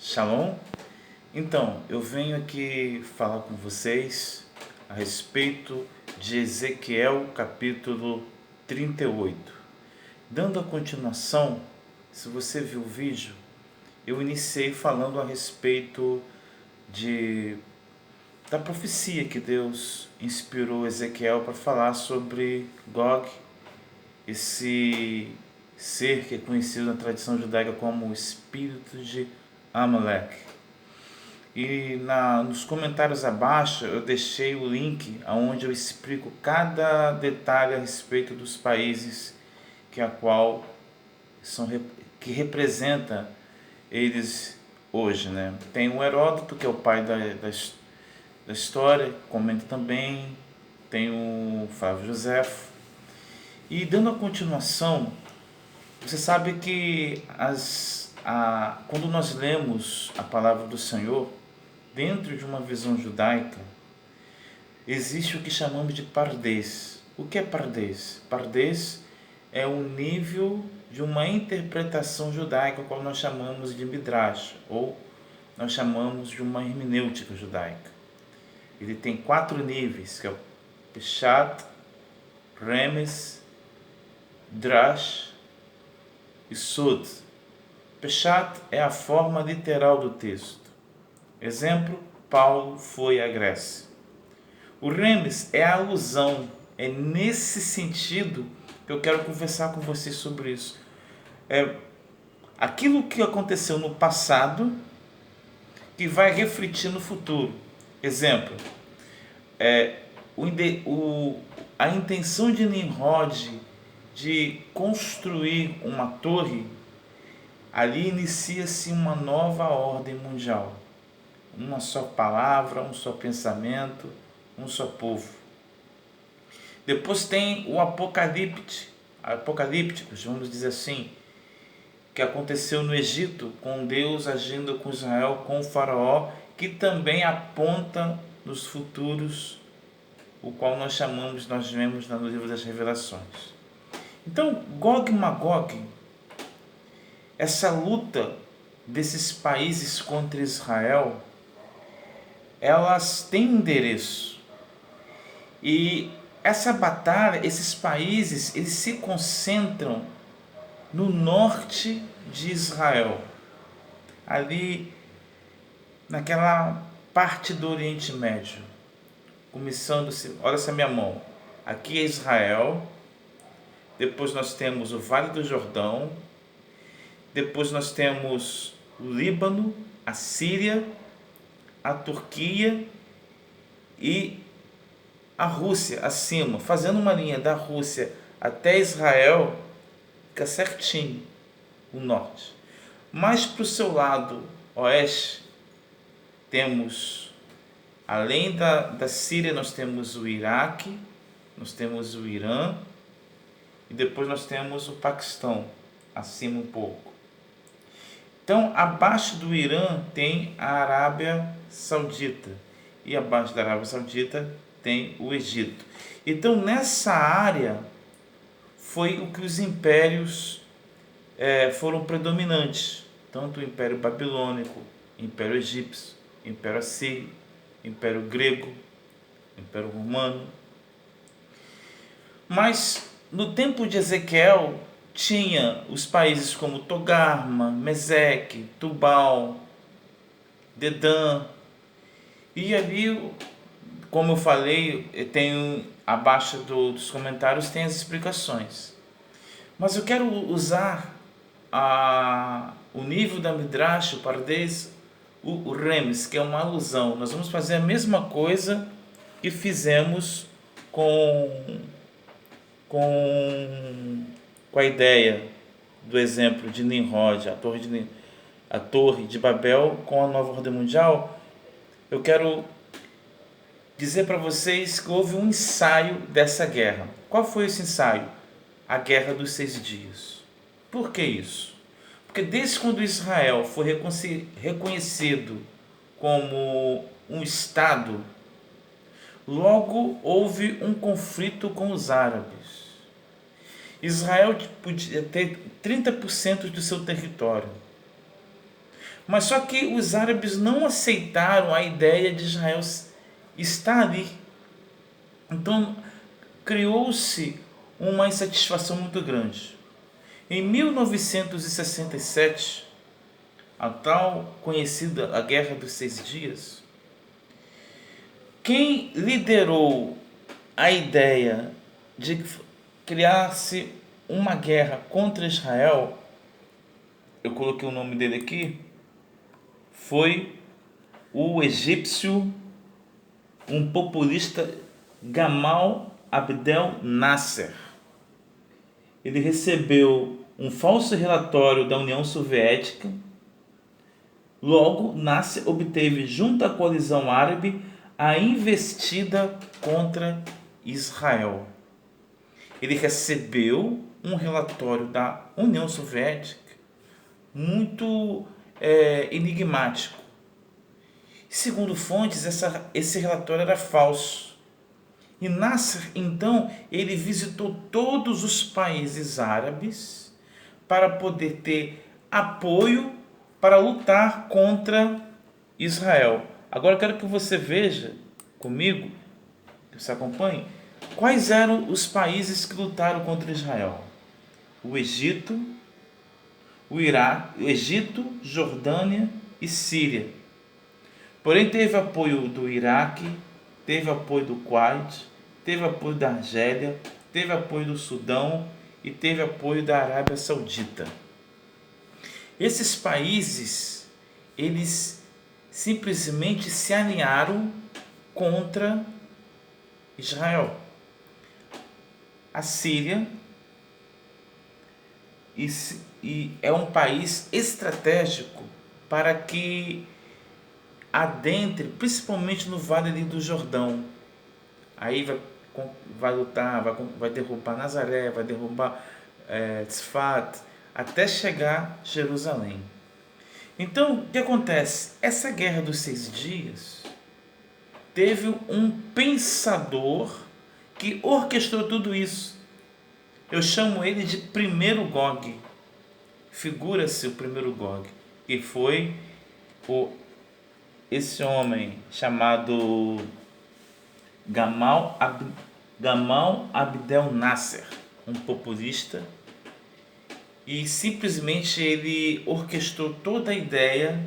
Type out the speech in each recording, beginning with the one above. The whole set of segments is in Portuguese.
Shalom. Então, eu venho aqui falar com vocês a respeito de Ezequiel capítulo 38. Dando a continuação, se você viu o vídeo, eu iniciei falando a respeito da profecia que Deus inspirou Ezequiel para falar sobre Gog, esse ser que é conhecido na tradição judaica como o espírito de Amalek. E nos comentários abaixo eu deixei o link onde eu explico cada detalhe a respeito dos países que representa eles hoje, né? Tem o Heródoto, que é o pai da história, comenta também, tem o Flávio Josefo. E dando a continuação, você sabe que quando nós lemos a palavra do Senhor, dentro de uma visão judaica, existe o que chamamos de pardês. O que é pardês? Pardês é o nível de uma interpretação judaica, qual nós chamamos de midrash, ou nós chamamos de uma hermenêutica judaica. Ele tem 4 níveis, que é o Peshat, Remes, Drash e Sod. Peshat é a forma literal do texto. Exemplo, Paulo foi à Grécia. O Remes é a alusão, é nesse sentido que eu quero conversar com vocês sobre isso. É aquilo que aconteceu no passado que vai refletir no futuro. Exemplo, a intenção de Nimrod de construir uma torre, ali inicia-se uma nova ordem mundial. Uma só palavra, um só pensamento, um só povo. Depois tem o apocalípticos, vamos dizer assim, que aconteceu no Egito, com Deus agindo com Israel, com o faraó, que também aponta nos futuros, o qual nós vemos no livro das Revelações. Então, Gog e Magog, essa luta desses países contra Israel, elas têm endereço. E essa batalha, esses países, eles se concentram no norte de Israel, ali naquela parte do Oriente Médio, começando-se, olha essa minha mão, aqui é Israel, depois nós temos o Vale do Jordão, depois nós temos o Líbano, a Síria, a Turquia e a Rússia acima, fazendo uma linha da Rússia até Israel, fica certinho o norte. Mas para o seu lado oeste, temos, além da Síria, nós temos o Iraque, nós temos o Irã e depois nós temos o Paquistão, acima um pouco. Então, abaixo do Irã tem a Arábia Saudita e abaixo da Arábia Saudita tem o Egito. Então, nessa área foi o que os impérios foram predominantes, tanto o Império Babilônico, Império Egípcio, Império Assírio, Império Grego, Império Romano. Mas no tempo de Ezequiel tinha os países como Togarma, Meseque, Tubal, Dedã, e ali, como eu falei, tem abaixo dos comentários tem as explicações. Mas eu quero usar o nível da Midrash, o Pardês, o Remes, que é uma alusão. Nós vamos fazer a mesma coisa que fizemos com a ideia do exemplo de Nimrod, a torre de Babel com a nova ordem mundial. Eu quero dizer para vocês que houve um ensaio dessa guerra. Qual foi esse ensaio? A Guerra dos 6 Dias. Por que isso? Porque desde quando Israel foi reconhecido como um Estado, logo houve um conflito com os árabes. Israel podia ter 30% do seu território. Mas só que os árabes não aceitaram a ideia de Israel estar ali. Então criou-se uma insatisfação muito grande. Em 1967, a tal conhecida a Guerra dos Seis Dias, quem liderou a ideia de criar-se uma guerra contra Israel, eu coloquei o nome dele aqui, foi o egípcio, um populista, Gamal Abdel Nasser. Ele recebeu um falso relatório da União Soviética. Logo, Nasser obteve, junto à coalizão árabe, a investida contra Israel. Ele recebeu um relatório da União Soviética muito enigmático. Segundo fontes, esse relatório era falso. E Nasser, então, ele visitou todos os países árabes para poder ter apoio para lutar contra Israel. Agora eu quero que você veja comigo, que você acompanhe, quais eram os países que lutaram contra Israel. O Egito, o Iraque, o Egito, Jordânia e Síria. Porém, teve apoio do Iraque, teve apoio do Kuwait, teve apoio da Argélia, teve apoio do Sudão e teve apoio da Arábia Saudita. Esses países, eles simplesmente se alinharam contra Israel. A Síria e é um país estratégico para que adentre, principalmente no Vale do Jordão. Aí vai lutar, vai derrubar Nazaré, vai derrubar Tzfat, até chegar a Jerusalém. Então, o que acontece? Essa guerra dos 6 dias teve um pensador que orquestrou tudo isso. Eu chamo ele de primeiro Gog. Figura-se o primeiro Gog, que foi esse homem chamado Gamal Abdel Nasser, um populista, e simplesmente ele orquestrou toda a ideia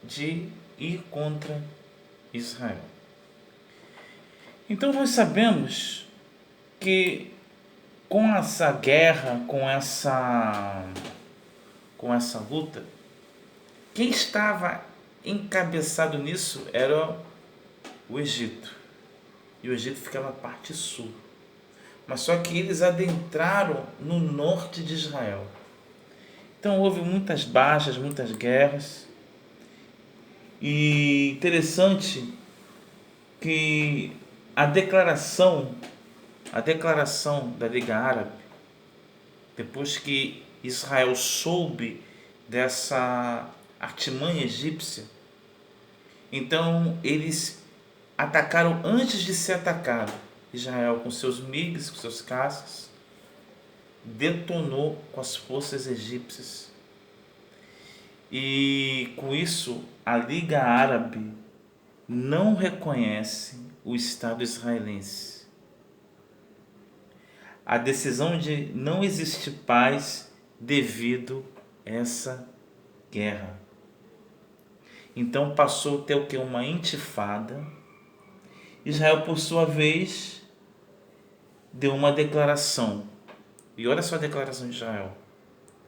de ir contra Israel. Então nós sabemos que com essa guerra, com essa luta, quem estava encabeçado nisso era o Egito. E o Egito ficava na parte sul. Mas só que eles adentraram no norte de Israel. Então houve muitas baixas, muitas guerras. E interessante que a declaração da Liga Árabe, depois que Israel soube dessa artimanha egípcia, então eles atacaram antes de ser atacado. Israel, com seus MiGs, com seus caças, detonou com as forças egípcias. E com isso, a Liga Árabe não reconhece o Estado israelense. A decisão de não existir paz devido a essa guerra. Então passou a ter o que? Uma intifada. Israel, por sua vez, deu uma declaração. E olha só a declaração de Israel.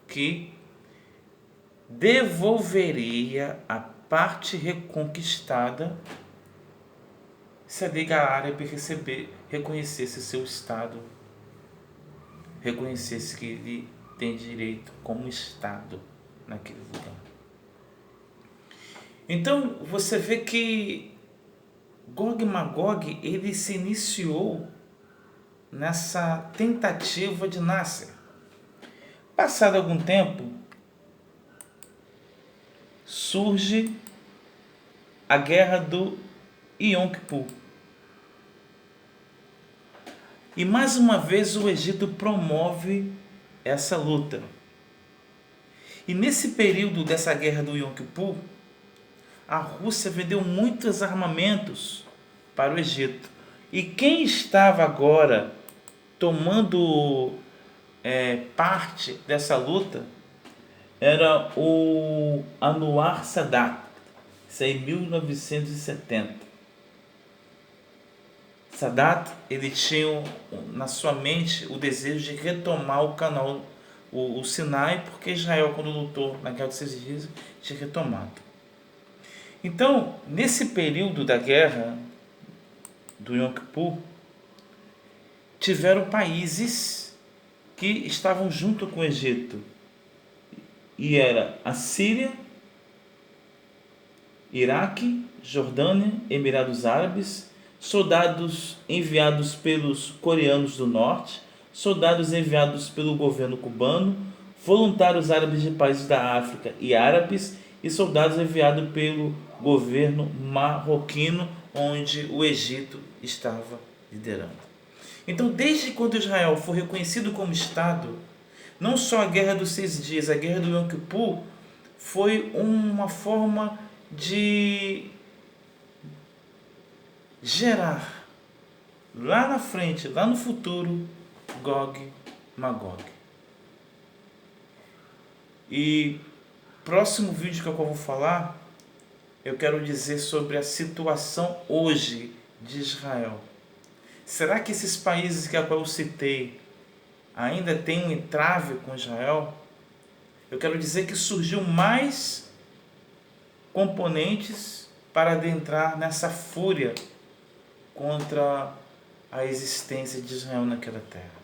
Que devolveria a parte reconquistada se a Liga Árabe reconhecesse seu Estado, reconhecesse que ele tem direito como Estado naquele lugar. Então você vê que Gog e Magog, ele se iniciou nessa tentativa de Nasser. Passado algum tempo, surge a guerra do Yom Kippur. E mais uma vez o Egito promove essa luta. E nesse período dessa guerra do Yom Kippur, a Rússia vendeu muitos armamentos para o Egito. E quem estava agora tomando parte dessa luta era o Anwar Sadat, isso aí em 1970. Sadat, ele tinha na sua mente o desejo de retomar o canal, o Sinai, porque Israel, quando lutou na Guerra dos 6 Dias, tinha retomado. Então, nesse período da guerra do Yom Kippur, tiveram países que estavam junto com o Egito, e era a Síria, Iraque, Jordânia, Emirados Árabes, soldados enviados pelos coreanos do norte, soldados enviados pelo governo cubano, voluntários árabes de países da África e árabes, e soldados enviados pelo governo marroquino, onde o Egito estava liderando. Então, desde quando Israel foi reconhecido como Estado, não só a Guerra dos 6 Dias, a Guerra do Yom Kippur foi uma forma de gerar lá na frente, lá no futuro, Gog e Magog. E próximo vídeo que eu vou falar, eu quero dizer sobre a situação hoje de Israel. Será que esses países que eu citei ainda têm um entrave com Israel? Eu quero dizer que surgiu mais componentes para adentrar nessa fúria contra a existência de Israel naquela terra.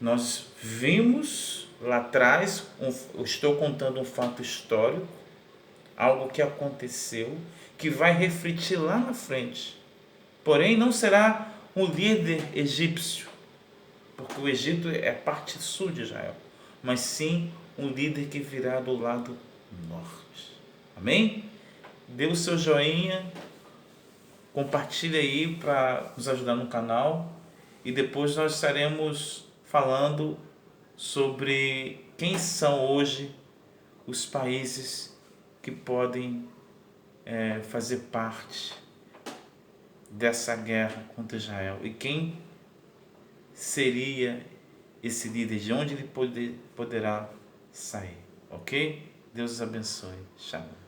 Nós vimos lá atrás, eu estou contando um fato histórico, algo que aconteceu, que vai refletir lá na frente. Porém, não será um líder egípcio, porque o Egito é parte sul de Israel, mas sim um líder que virá do lado norte. Amém? Dê o seu joinha, compartilhe aí para nos ajudar no canal, e depois nós estaremos falando sobre quem são hoje os países que podem fazer parte dessa guerra contra Israel e quem seria esse líder, de onde ele poderá sair, ok? Deus os abençoe. Shalom.